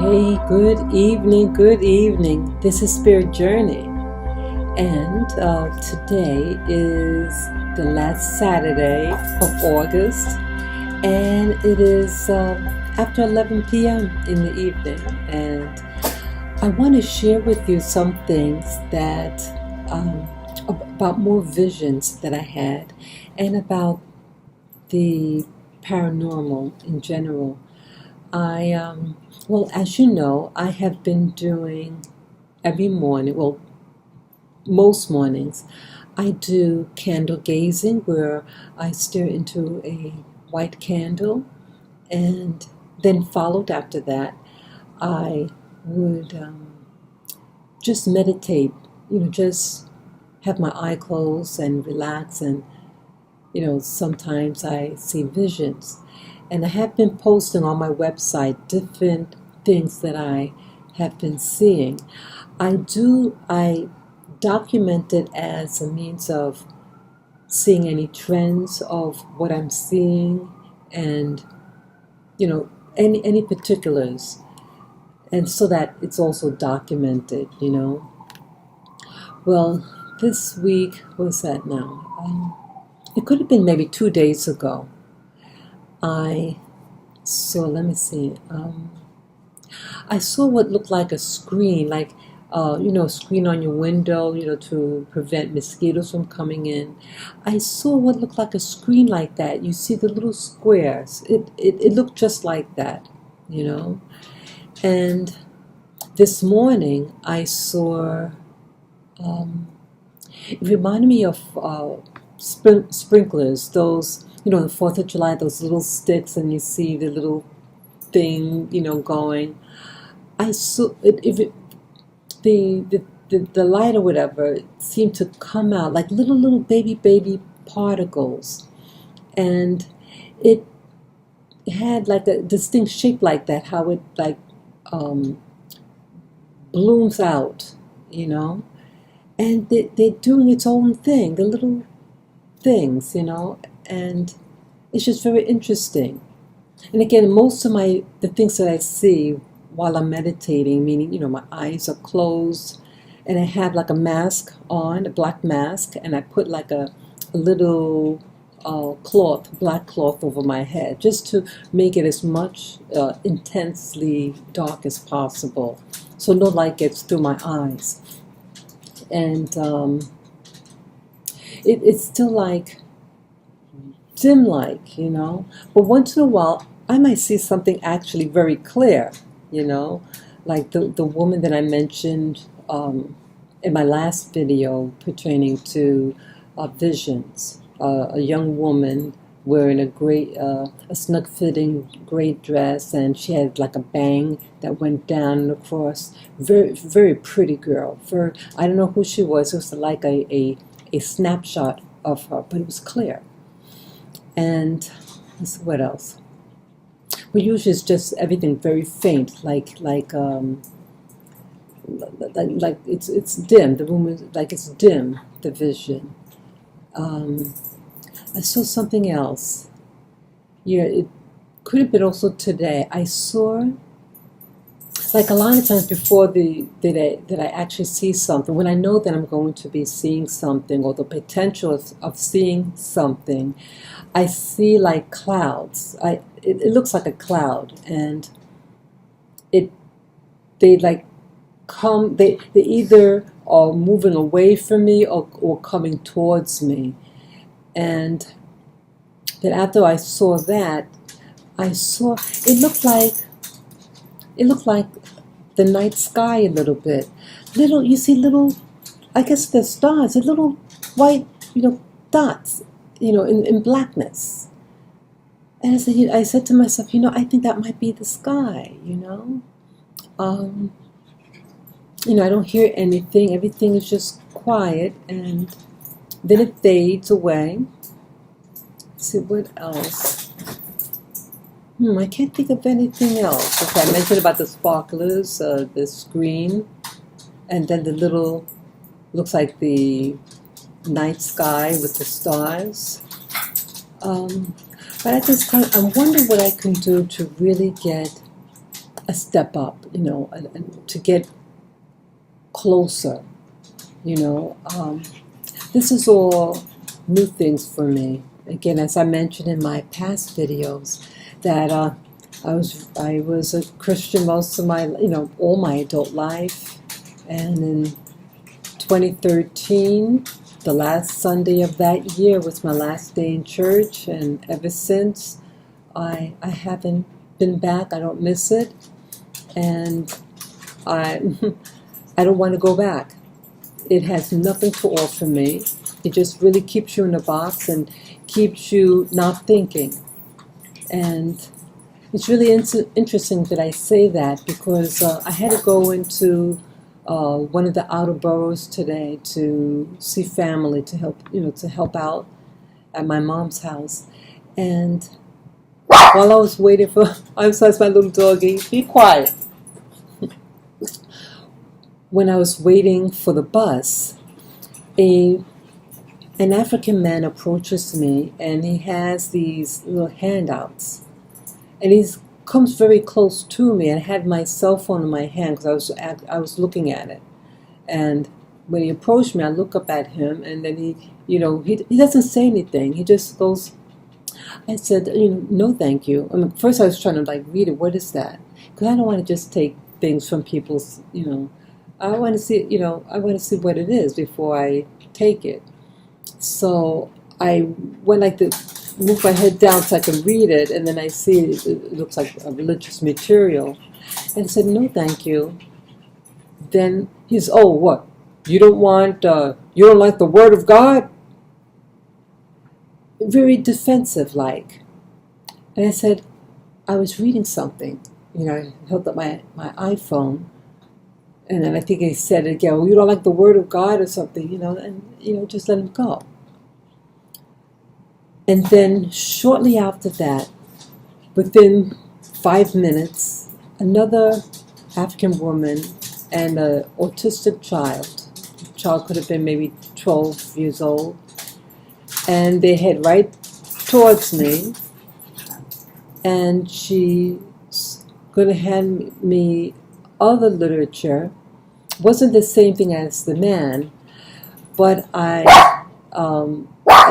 Hey, good evening, good evening. This is Spirit Journey, and today is the last Saturday of August, and it is after 11 p.m. in the evening, and I want to share with you some things that about more visions that I had, and about the paranormal in general. Well, as you know, I have been doing every morning, well, most mornings, I do candle gazing where I stare into a white candle, and then followed after that, I would just meditate, just have my eye closed and relax, and, sometimes I see visions. And I have been posting on my website different things that I have been seeing. I document it as a means of seeing any trends of what I'm seeing, and, any particulars. And so that it's also documented. Well, this week, what was that now? It could have been maybe 2 days ago. Let me see. I saw what looked like a screen, like, a screen on your window, to prevent mosquitoes from coming in. I saw what looked like a screen like that. You see the little squares. It looked just like that. And this morning I saw, it reminded me of sprinklers, those, the 4th of July, those little sticks, and you see the little thing, going. I saw it, the light or whatever seemed to come out like little baby particles, and it had like a distinct shape like that, how it like blooms out, and they're doing its own thing, the little things, and it's just very interesting. And again, most of the things that I see while I'm meditating, meaning, my eyes are closed, and I have like a mask on, a black mask, and I put like a little black cloth over my head, just to make it as much intensely dark as possible, so no light gets through my eyes. And it's still like dim like, but once in a while I might see something actually very clear, like the woman that I mentioned in my last video pertaining to visions, a young woman wearing a snug-fitting gray dress, and she had like a bang that went down across. Very, very pretty girl. I don't know who she was. It was like a snapshot of her, but it was clear. And let's see what else. But usually it's just everything very faint, like it's dim. The room is like it's dim. The vision. I saw something else. Yeah, it could have been also today. I saw, like a lot of times before that I actually see something, when I know that I'm going to be seeing something, or the potential of seeing something, I see like clouds. It looks like a cloud, and they like come. They either are moving away from me or coming towards me. And then after I saw that, it looked like the night sky a little bit. You see little, I guess they're stars, the little white, dots, in blackness. And I said to myself, I think that might be the sky, I don't hear anything. Everything is just quiet, and then it fades away. Let's see what else. I can't think of anything else. Okay, I mentioned about the sparklers, the screen, and then the little, looks like the night sky with the stars. But I'm wondering what I can do to really get a step up, and to get closer, you know. This is all new things for me. Again, as I mentioned in my past videos, that I was a Christian most of my, all my adult life, and in 2013, the last Sunday of that year was my last day in church, and ever since, I haven't been back. I don't miss it, and I I don't want to go back. It has nothing to offer me. It just really keeps you in a box and keeps you not thinking. And it's really interesting that I say that, because I had to go into one of the outer boroughs today to see family, to help out at my mom's house. And while I was waiting for, I'm sorry, it's my little doggy, be quiet. When I was waiting for the bus, an African man approaches me, and he has these little handouts, and he comes very close to me. And I had my cell phone in my hand because I was looking at it. And when he approached me, I look up at him, and then he doesn't say anything. He just goes. I said, no, thank you. First I was trying to read it. What is that? Because I don't want to just take things from people's, I want to see, I want to see what it is before I take it. So I went to move my head down so I could read it, and then I see it looks like a religious material. And I said, no, thank you. Then he's, oh, what? You don't like the Word of God? Very defensive like. And I said, I was reading something. I held up my iPhone. And then I think he said it again, well, you don't like the Word of God or something, and, just let him go. And then shortly after that, within 5 minutes, another African woman and an autistic child. The child could have been maybe 12 years old. And they head right towards me. And she's going to hand me other literature. Wasn't the same thing as the man, but I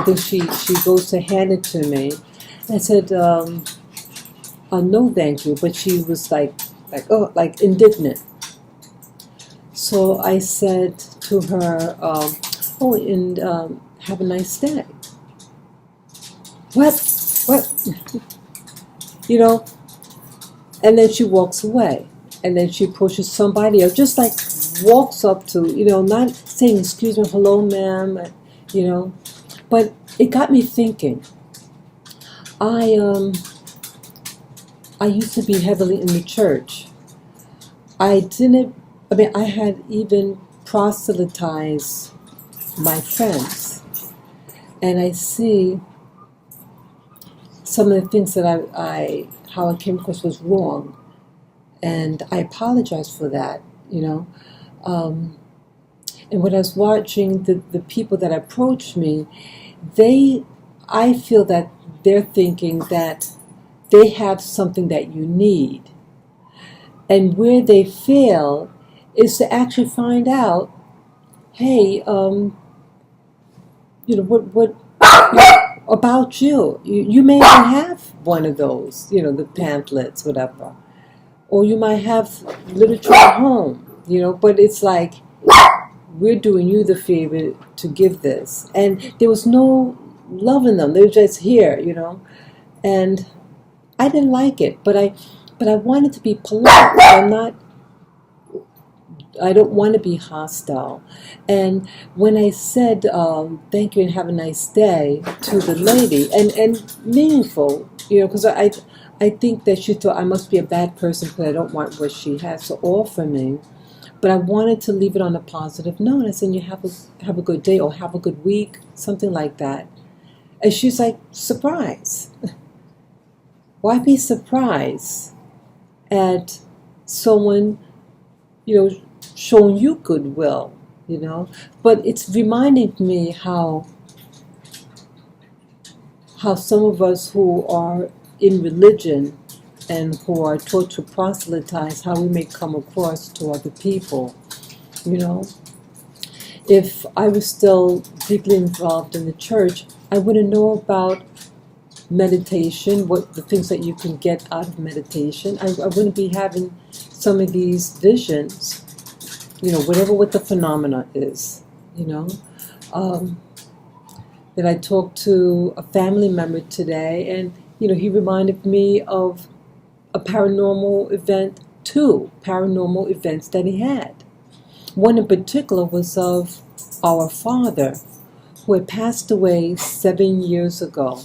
think she goes to hand it to me. I said, no, thank you. But she was like indignant. So I said to her, have a nice day. What? And then she walks away. And then she pushes somebody else, just walks up to, not saying, excuse me, hello, ma'am, But it got me thinking. I used to be heavily in the church. I had even proselytized my friends. And I see some of the things that how I came across was wrong. And I apologize for that, And when I was watching the people that approached me, I feel that they're thinking that they have something that you need. And where they fail is to actually find out, hey, what about you? You may even have one of those, the pamphlets, whatever. Or you might have literature at home, but it's like, we're doing you the favor to give this. And there was no love in them. They were just here, And I didn't like it, but I wanted to be polite. I don't want to be hostile. And when I said thank you and have a nice day to the lady, and meaningful, because I think that she thought I must be a bad person because I don't want what she has to offer me. But I wanted to leave it on a positive note. I said, you have a good day, or have a good week, something like that. And she's like, surprise. Why be surprised at someone, showing you goodwill, But it's reminding me how some of us who are in religion and who are taught to proselytize, how we may come across to other people. You know, if I was still deeply involved in the church, I wouldn't know about meditation, what the things that you can get out of meditation. I wouldn't be having some of these visions, you know, whatever what the phenomena is, you know. That I talked to a family member today, and, you know, he reminded me of a paranormal event, 2 paranormal events that he had. One in particular was of our father, who had passed away 7 years ago.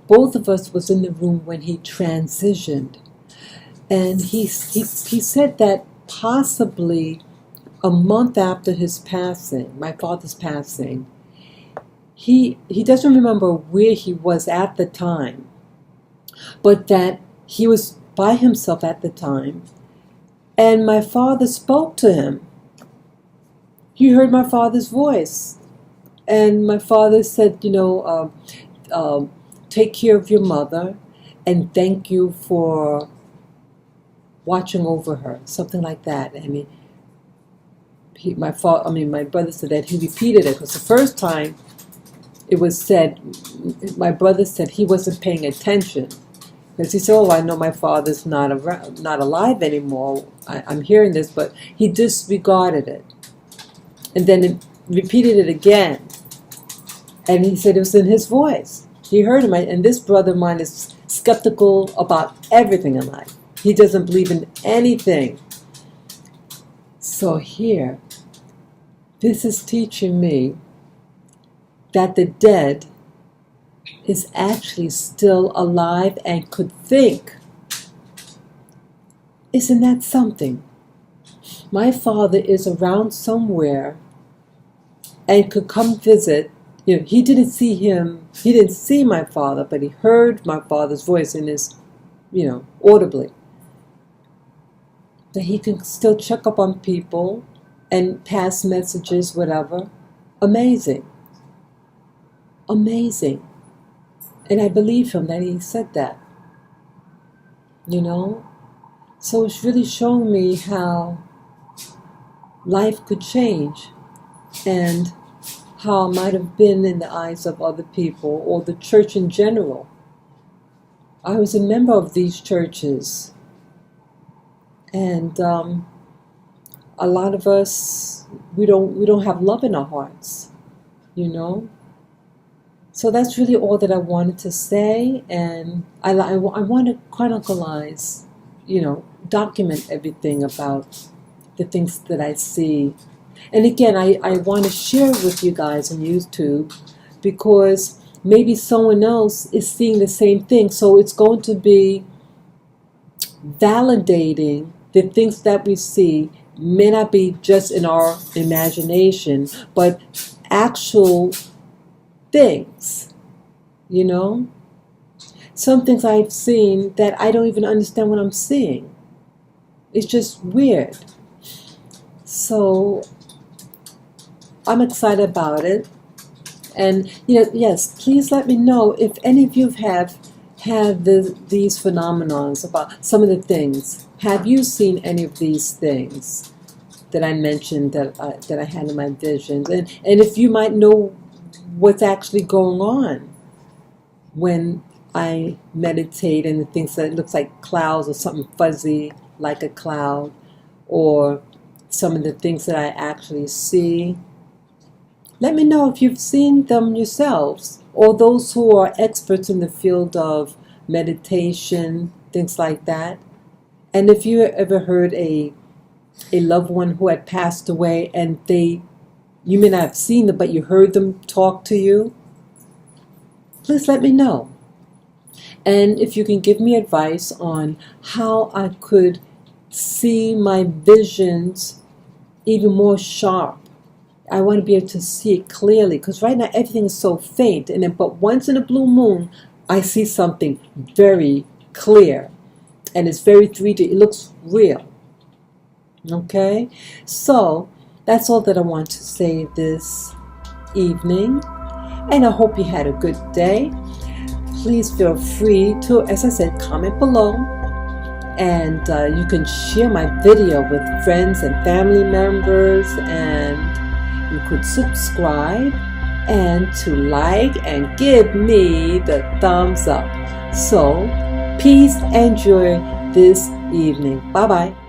Both of us was in the room when he transitioned. And he said that possibly a month after his passing, my father's passing, he doesn't remember where he was at the time, but that he was by himself at the time, and my father spoke to him. He heard my father's voice, and my father said, you know, take care of your mother, and thank you for watching over her, something like that. I mean, my brother said that he repeated it, because the first time it was said, my brother said he wasn't paying attention, because he said, oh, I know my father's not alive anymore. I'm hearing this, but he disregarded it. And then it repeated it again. And he said it was in his voice. He heard him. And this brother of mine is skeptical about everything in life. He doesn't believe in anything. So here, this is teaching me that the dead is actually still alive and could think. Isn't that something? My father is around somewhere and could come visit. You know, he didn't see my father, but he heard my father's voice in his, you know, audibly. That he can still check up on people and pass messages, whatever. Amazing. Amazing. And I believe him that he said that. You know? So it's really showing me how life could change, and how it might have been in the eyes of other people, or the church in general. I was a member of these churches, and a lot of us, we don't have love in our hearts, you know. So that's really all that I wanted to say, and I want to chronicleize, you know, document everything about the things that I see. And again, I want to share with you guys on YouTube, because maybe someone else is seeing the same thing. So it's going to be validating the things that we see may not be just in our imagination, but actual things, you know? Some things I've seen that I don't even understand what I'm seeing. It's just weird. So I'm excited about it. And, you know, yes, please let me know if any of you have had these phenomenons about some of the things. Have you seen any of these things that I mentioned that I had in my visions? And if you might know what's actually going on when I meditate, and the things that looks like clouds or something fuzzy like a cloud, or some of the things that I actually see. Let me know if you've seen them yourselves, or those who are experts in the field of meditation, things like that. And if you ever heard a loved one who had passed away, and you may not have seen them, but you heard them talk to you, please let me know. And if you can give me advice on how I could see my visions even more sharp. I want to be able to see it clearly, because right now everything is so faint. But once in a blue moon, I see something very clear, and it's very 3D. It looks real. Okay, so that's all that I want to say this evening, and I hope you had a good day. Please feel free to, as I said, comment below, And you can share my video with friends and family members, and you could subscribe and to like and give me the thumbs up. So peace and joy this evening. Bye bye.